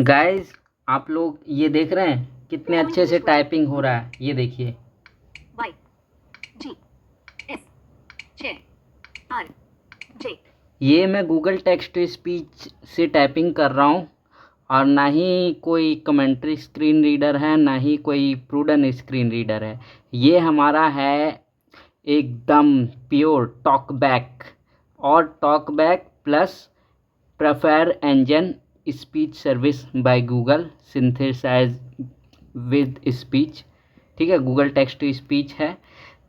Guys, आप लोग ये देख रहे हैं कितने अच्छे से टाइपिंग हो रहा है। ये देखिए Y G S J R J. ये मैं गूगल टेक्स्ट टू स्पीच से टाइपिंग कर रहा हूँ और ना ही कोई कमेंट्री स्क्रीन रीडर है, ना ही कोई प्रूडन स्क्रीन रीडर है। ये हमारा है एकदम प्योर टॉकबैक और TalkBack plus prefer engine speech service by Google synthesize with speech. ठीक है, गूगल टेक्स्ट टू स्पीच है।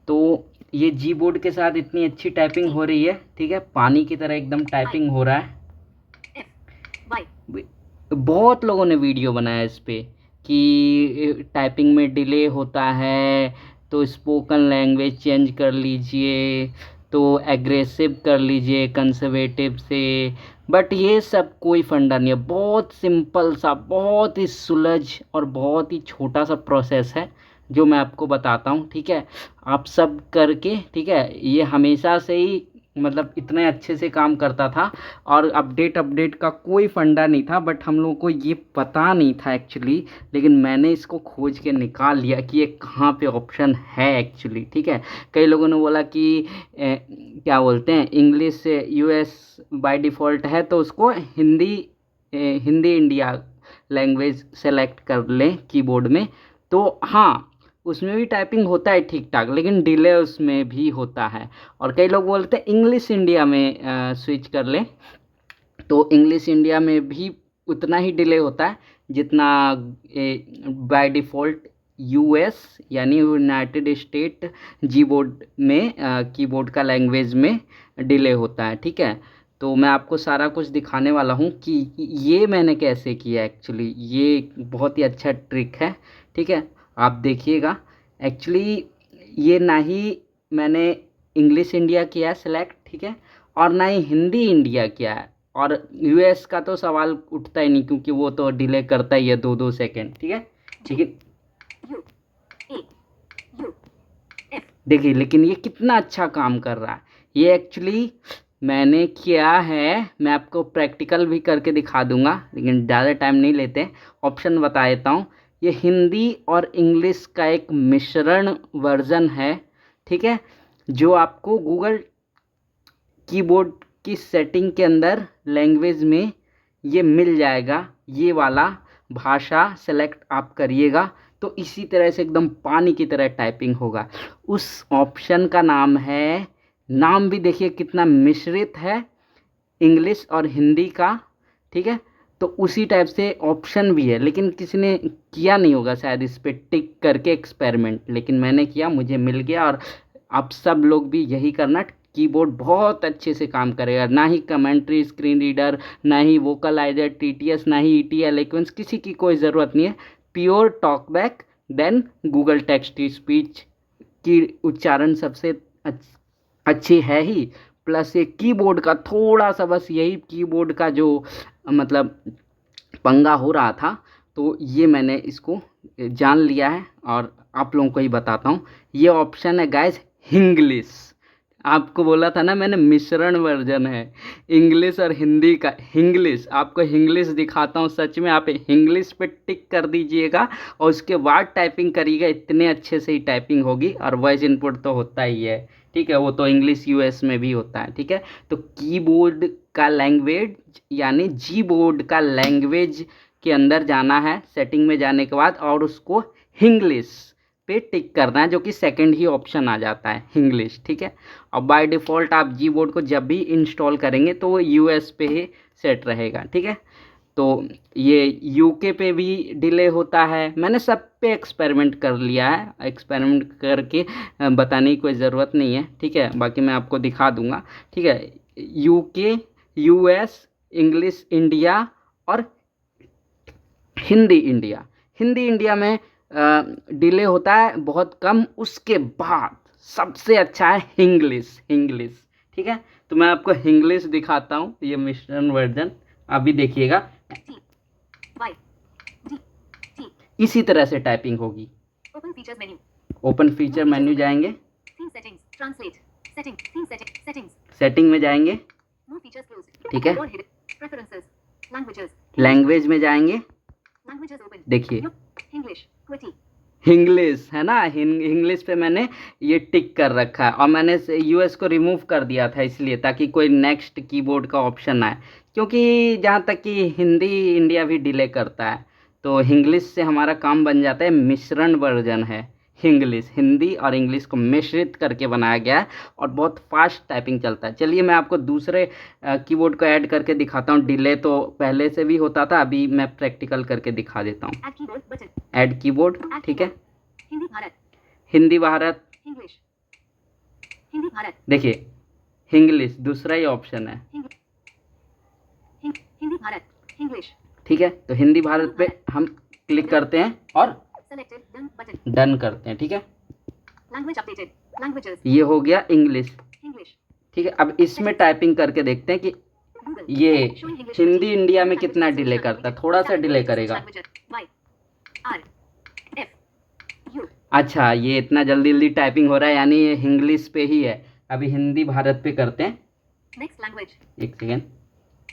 तो ये जी बोर्ड के साथ इतनी अच्छी टाइपिंग हो रही है। ठीक है, पानी की तरह एकदम टाइपिंग हो रहा है। बहुत लोगों ने वीडियो बनाया इस पे कि टाइपिंग में डिले होता है तो स्पोकन लैंग्वेज चेंज कर लीजिए, तो एग्रेसिव कर लीजिए कंजर्वेटिव से। बट ये सब कोई फंडा नहीं है, बहुत सिंपल सा, बहुत ही सुलझ और बहुत ही छोटा सा प्रोसेस है जो मैं आपको बताता हूँ। ठीक है, आप सब करके, ठीक है, ये हमेशा से ही मतलब इतने अच्छे से काम करता था और अपडेट का कोई फंडा नहीं था। बट हम लोगों को ये पता नहीं था एक्चुअली, लेकिन मैंने इसको खोज के निकाल लिया कि ये कहाँ पे ऑप्शन है एक्चुअली। ठीक है, कई लोगों ने बोला कि क्या बोलते हैं, इंग्लिश यूएस बाय डिफ़ॉल्ट है तो उसको हिंदी इंडिया लैंग्वेज सेलेक्ट कर लें कीबोर्ड में। तो हाँ, उसमें भी टाइपिंग होता है ठीक ठाक, लेकिन डिले उसमें भी होता है। और कई लोग बोलते हैं इंग्लिश इंडिया में स्विच कर लें, तो इंग्लिश इंडिया में भी उतना ही डिले होता है जितना बाय डिफ़ॉल्ट यूएस यानी यूनाइटेड स्टेट जी बोर्ड में कीबोर्ड का लैंग्वेज में डिले होता है। ठीक है, तो मैं आपको सारा कुछ दिखाने वाला हूँ कि ये मैंने कैसे किया एक्चुअली। ये बहुत ही अच्छा ट्रिक है। ठीक है, आप देखिएगा। एक्चुअली ये ना ही मैंने इंग्लिश इंडिया किया है सेलेक्ट, ठीक है, और ना ही हिंदी इंडिया किया है। और यूएस का तो सवाल उठता ही नहीं क्योंकि वो तो डिले करता ही है 2-2 सेकेंड। ठीक है, लेकिन देखिए, लेकिन ये कितना अच्छा काम कर रहा है। ये एक्चुअली मैंने किया है, मैं आपको प्रैक्टिकल भी करके दिखा दूंगा, लेकिन ज़्यादा टाइम नहीं लेते। ऑप्शन बता देता हूँ। ये हिंदी और इंग्लिश का एक मिश्रण वर्जन है। ठीक है, जो आपको गूगल कीबोर्ड की सेटिंग के अंदर लैंग्वेज में ये मिल जाएगा। ये वाला भाषा सेलेक्ट आप करिएगा तो इसी तरह से एकदम पानी की तरह टाइपिंग होगा। उस ऑप्शन का नाम है, नाम भी देखिए कितना मिश्रित है, इंग्लिश और हिंदी का। ठीक है, तो उसी टाइप से ऑप्शन भी है, लेकिन किसी ने किया नहीं होगा शायद इस पे टिक करके एक्सपेरिमेंट, लेकिन मैंने किया, मुझे मिल गया। और आप सब लोग भी यही करना। कीबोर्ड बहुत अच्छे से काम करेगा, ना ही कमेंट्री स्क्रीन रीडर, ना ही वोकलाइजर टीटीएस, ना ही ईटी एलोक्वेंस, किसी की कोई ज़रूरत नहीं है। Pure TalkBack then Google text to speech की उच्चारण सबसे अच्छी है ही। प्लस ये कीबोर्ड का थोड़ा सा, बस यही कीबोर्ड का जो मतलब पंगा हो रहा था, तो ये मैंने इसको जान लिया है और आप लोगों को ही बताता हूँ। ये ऑप्शन है गाइस हिंग्लिश। आपको बोला था ना मैंने, मिश्रण वर्जन है इंग्लिश और हिंदी का। हिंग्लिश, आपको हिंग्लिश दिखाता हूँ। सच में आप हिंग्लिश पे टिक कर दीजिएगा और उसके बाद टाइपिंग करिएगा, इतने अच्छे से ही टाइपिंग होगी। और वॉइस इनपुट तो होता ही है, ठीक है, वो तो इंग्लिश यूएस में भी होता है। ठीक है, तो कीबोर्ड का लैंग्वेज यानी जी बोर्ड का लैंग्वेज के अंदर जाना है सेटिंग में जाने के बाद, और उसको हिंग्लिश पे टिक करना है, जो कि सेकंड ही ऑप्शन आ जाता है हिंग्लिश। ठीक है, और बाय डिफ़ॉल्ट आप जी बोर्ड को जब भी इंस्टॉल करेंगे तो वो यूएस पे ही सेट रहेगा। ठीक है, तो ये यूके पे भी डिले होता है। मैंने सब पे एक्सपेरिमेंट कर लिया है, एक्सपेरिमेंट करके बताने की कोई ज़रूरत नहीं है। ठीक है, बाकी मैं आपको दिखा दूंगा। ठीक है, यूके, यूएस, इंग्लिश इंडिया और हिंदी इंडिया। हिंदी इंडिया में डिले होता है बहुत कम, उसके बाद सबसे अच्छा है हिंग्लिश। हिंग्लिश, ठीक है, तो मैं आपको हिंग्लिश दिखाता हूँ, ये मिश्रण वर्जन अभी देखिएगा। इसी तरह से टाइपिंग होगी। Open features menu, open feature menu जाएंगे, सेटिंग्स, ट्रांसलेट, सेटिंग्स, सेटिंग में जाएंगे, मोर फीचर्स क्लोज्ड, ठीक है, प्रेफरेंसेस, लैंग्वेजेस, लैंग्वेज में जाएंगे, Languages open. देखिए English. QWERTY. इंग्लिश है ना, इंग्लिश पे मैंने ये टिक कर रखा है और मैंने यूएस को रिमूव कर दिया था इसलिए ताकि कोई नेक्स्ट कीबोर्ड का ऑप्शन आए, क्योंकि जहाँ तक कि हिंदी इंडिया भी डिले करता है तो इंग्लिश से हमारा काम बन जाता है। मिश्रण वर्जन है इंग्लिश, हिंदी और इंग्लिश को मिश्रित करके बनाया गया है और बहुत फास्ट टाइपिंग चलता है। चलिए मैं आपको दूसरे कीबोर्ड को ऐड करके दिखाता हूँ। डिले तो पहले से भी होता था, अभी मैं प्रैक्टिकल करके दिखा देता हूँ। Add keyboard button. Add keyboard, Add ठीक है। keyboard. हिंदी भारत. हिंदी भारत, English. हिंदी भारत. देखिए इंग्लिश दूसरा ही ऑप्शन है, हिंदी भारत. English. ठीक है। तो हिंदी भारत पे हम क्लिक करते हैं और Selected. Done button. डन करते हैं, ठीक है। Language updated. Languages. ये हो गया इंग्लिश, English. ठीक है। अब इसमें टाइपिंग करके देखते हैं कि Google. ये Showing English. हिंदी इंडिया में कितना डिले करता है। थोड़ा सा डिले करेगा। Y. R. F. U. अच्छा, ये इतना जल्दी जल्दी टाइपिंग हो रहा है, यानी ये इंग्लिश पे ही है। अभी हिंदी भारत पे करते हैं, Next language. एक सेकेंड।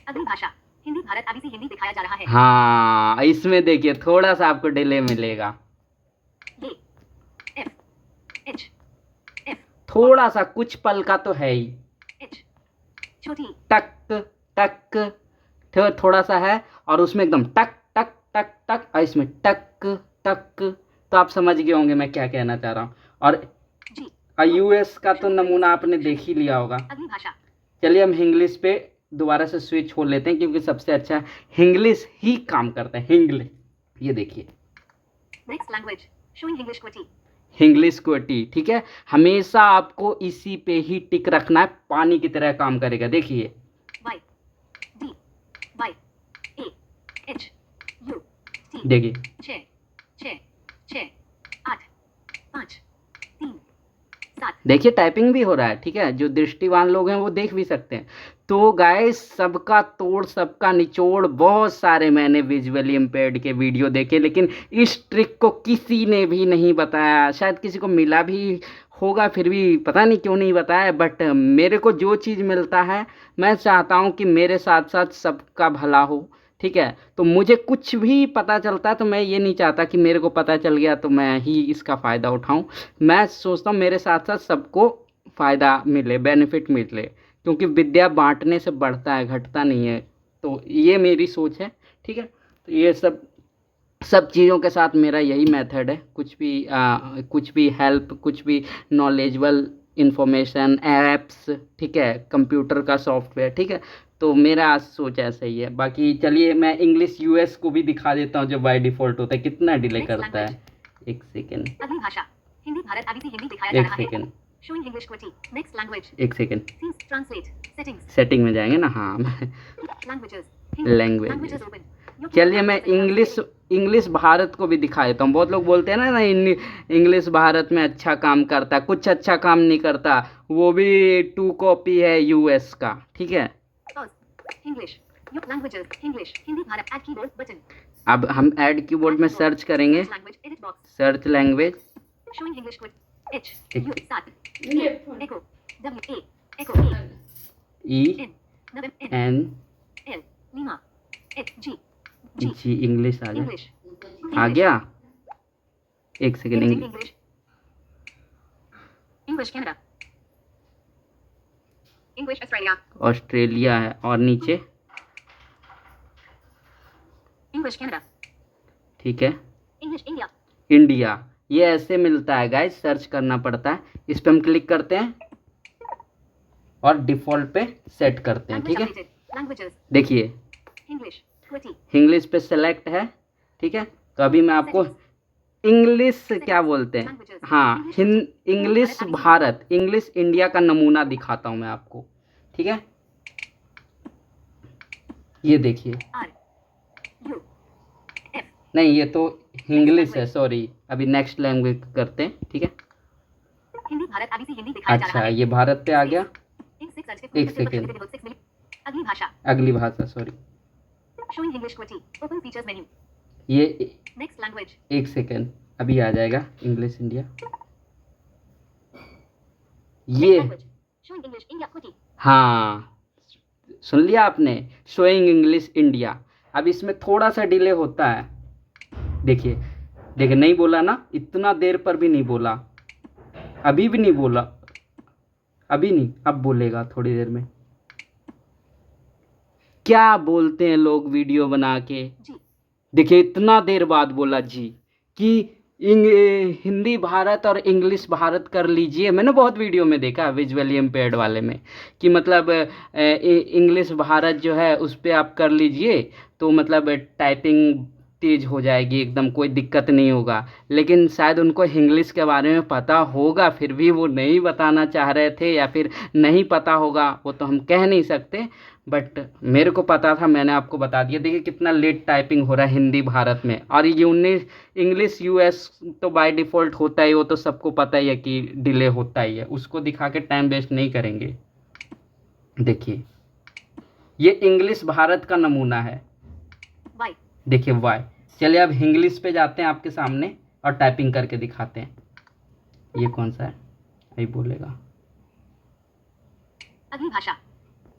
अगली भाषा. हिंदी भारत. अभी से हिंदी दिखाया जा रहा है. हाँ, इसमें देखिए थोड़ा सा आपको डिले मिलेगा, ये. F. H. F. थोड़ा सा, कुछ पल का तो है ही। H. छोटी. टक टक थोड़ा सा है और उसमें एकदम टक टक टक टक और इसमें टक टक। तो आप समझ गए होंगे मैं क्या कहना चाह रहा हूँ। और G. यूएस का तो नमूना आपने देख ही लिया होगा। अगली भाषा. चलिए हम इंग्लिश पे दोबारा से स्विच हो लेते हैं, क्योंकि सबसे अच्छा इंग्लिश ही काम करता है। इंग्लिश, ये देखिए Next language. Showing English QWERTY. English क्वेटी, ठीक है। हमेशा आपको इसी पे ही टिक रखना है, पानी की तरह काम करेगा। देखिए Y. D. Y. A. H. U. T. देखिए 6. 6. 6. 8. 5. 3. 7. देखिए टाइपिंग भी हो रहा है, ठीक है। जो दृष्टिवान लोग हैं वो देख भी सकते हैं। तो गाइस, सबका तोड़ सबका निचोड़, बहुत सारे मैंने विजुअली इम्पेयर्ड के वीडियो देखे, लेकिन इस ट्रिक को किसी ने भी नहीं बताया। शायद किसी को मिला भी होगा, फिर भी पता नहीं क्यों नहीं बताया। बट मेरे को जो चीज़ मिलता है, मैं चाहता हूँ कि मेरे साथ साथ सबका भला हो, ठीक है। तो मुझे कुछ भी पता चलता है तो मैं ये नहीं चाहता कि मेरे को पता चल गया तो मैं ही इसका फ़ायदा उठाऊं। मैं सोचता हूँ मेरे साथ साथ सबको फ़ायदा मिले, बेनिफिट मिले, क्योंकि विद्या बांटने से बढ़ता है, घटता नहीं है। तो ये मेरी सोच है, ठीक है। तो ये सब चीज़ों के साथ मेरा यही मेथड है। कुछ भी हेल्प, कुछ भी नॉलेजेबल इंफॉर्मेशन, ऐप्स, ठीक है, कंप्यूटर का सॉफ्टवेयर, ठीक है। तो मेरा सोच ऐसा ही है। बाकी चलिए मैं इंग्लिश यूएस को भी दिखा देता हूँ जो बाय डिफ़ॉल्ट होता है, कितना डिले करता है। एक सेकेंड, अगली भाषा. हिंदी भारत. अभी से हिंदी दिखाया जा एक रहा है. Second, Showing English QWERTY. Next language. एक second. Themes. Translate. Settings. Setting में जाएंगे ना, हाँ। Languages. Languages. Languages open. Your चलिए मैं keyboard इंग्लिश भारत को भी दिखा देता हूँ। बहुत लोग बोलते हैं ना इंग्लिश भारत में अच्छा काम करता है, कुछ अच्छा काम नहीं करता। वो भी 2 कॉपी है यूएस का, ठीक है। Pause. English. Your languages. English. Hindi Bharat. Add keyboard button. अब हम ऐड कीबोर्ड में सर्च करेंगे, Search language. Edit box. Search language, Showing English QWERTY. H. एक- U. 7. Echo. W. A. Echo. A. E N. November. N. N L. Lima. H. G. G. G, English आ गया। English. आ गया, एक second. English. English Canada. English Australia. Australia है और नीचे, English Canada. ठीक है। English India. इंडिया, ये ऐसे मिलता है गाइस, सर्च करना पड़ता है। इस पर हम क्लिक करते हैं और डिफ़ॉल्ट पे सेट करते हैं, ठीक Language है। updated. Languages. देखिए English. QWERTY. इंग्लिश पे सेलेक्ट है, ठीक है। तो अभी मैं आपको इंग्लिश क्या बोलते हैं, हाँ, इंग्लिश भारत, इंग्लिश इंडिया का नमूना दिखाता हूँ मैं आपको, ठीक है। ये देखिए, R. U. F. नहीं ये तो इंग्लिश है, सॉरी। अभी नेक्स्ट लैंग्वेज करते हैं, ठीक है। हिंदी भारत. अभी से हिंदी दिखाया जा अच्छा, रहा है. ये भारत पे आ गया। एक सेकेंड। अगली भाषा. अगली भाषा, sorry, Showing English QWERTY. Open features menu. ये Next language. एक सेकेंड, अभी आ जाएगा इंग्लिश इंडिया। ये Language. Showing English India QWERTY. हाँ, सुन लिया आपने, शोइंग इंग्लिश इंडिया। अब इसमें थोड़ा सा डिले होता है, देखिए देखिए, नहीं बोला ना, इतना देर पर भी नहीं बोला, अभी भी नहीं बोला, अभी नहीं, अब बोलेगा थोड़ी देर में। क्या बोलते हैं लोग वीडियो बना के। जी देखिए इतना देर बाद बोला जी, कि हिंदी भारत और इंग्लिश भारत कर लीजिए। मैंने बहुत वीडियो में देखा विजुअली इम्पेयर्ड वाले में, कि मतलब इंग्लिश भारत जो है उस पर आप कर लीजिए, तो मतलब टाइपिंग तेज हो जाएगी एकदम, कोई दिक्कत नहीं होगा। लेकिन शायद उनको इंग्लिश के बारे में पता होगा, फिर भी वो नहीं बताना चाह रहे थे, या फिर नहीं पता होगा, वो तो हम कह नहीं सकते। बट मेरे को पता था, मैंने आपको बता दिया। देखिए कितना लेट टाइपिंग हो रहा है हिंदी भारत में, और ये 19 इंग्लिश यूएस तो बाय डिफ़ॉल्ट होता ही, वो तो सबको पता ही है कि डिले होता ही है, उसको दिखा के टाइम वेस्ट नहीं करेंगे। देखिए ये इंग्लिश भारत का नमूना है, वाई देखिए वाई। चलिए अब इंग्लिश पे जाते हैं आपके सामने और टाइपिंग करके दिखाते हैं। ये कौन सा है, यही बोलेगा, अगली भाषा।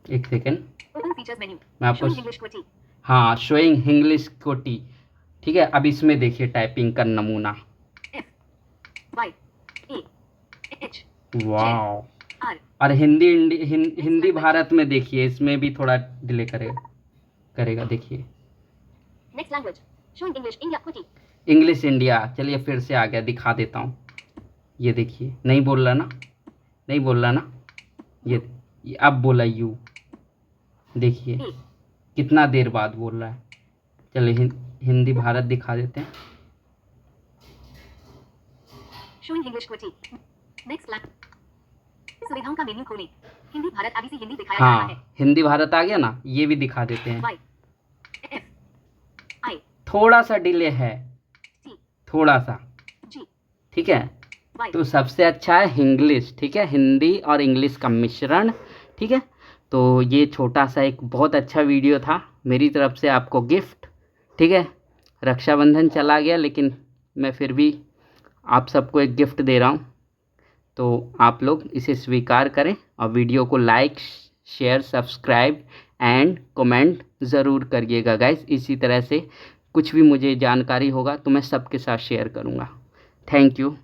एक सेकेंड, ओपन फीचर्स मेन्यू। मैं आपको, शोइंग इंग्लिश क्विटी। हाँ शोइंग इंग्लिश कोटी, ठीक है। अब इसमें देखिए टाइपिंग का नमूना, F Y A H wow. R. और हिंदी भारत में देखिए, इसमें भी थोड़ा डिले करेगा देखिए। Next language. Showing English India क्विटी। इंग्लिश इंडिया, चलिए फिर से आ गया, दिखा देता हूँ। ये देखिए, नहीं बोल रहा ना, नहीं बोल रहा ना, ये अब बोला यू, देखिए ए कितना देर बाद बोल रहा है। चलिए हिंदी भारत दिखा देते हैं। शोइंग इंग्लिश क्विटी। Next language. सुविधाओं का मेन्यू खोलें। हिंदी भारत आगे से हिंदी दिखाया जा रहा हाँ है। हिंदी भारत आ गया ना, ये भी दिखा देते हैं। वाई एफ आई थोड़ा सा डिले है, टी थोड़ा सा, जी ठीक है। वाई। तो सबसे अच्छा है इंग्लिश, ठीक है, हिंदी और इंग्लिश का मिश्रण, ठीक है। तो ये छोटा सा एक बहुत अच्छा वीडियो था मेरी तरफ से आपको गिफ्ट, ठीक है। रक्षाबंधन चला गया, लेकिन मैं फिर भी आप सबको एक गिफ्ट दे रहा हूँ, तो आप लोग इसे स्वीकार करें और वीडियो को like share subscribe and comment ज़रूर करिएगा गाइस। इसी तरह से कुछ भी मुझे जानकारी होगा तो मैं सबके साथ शेयर करूँगा। Thank you.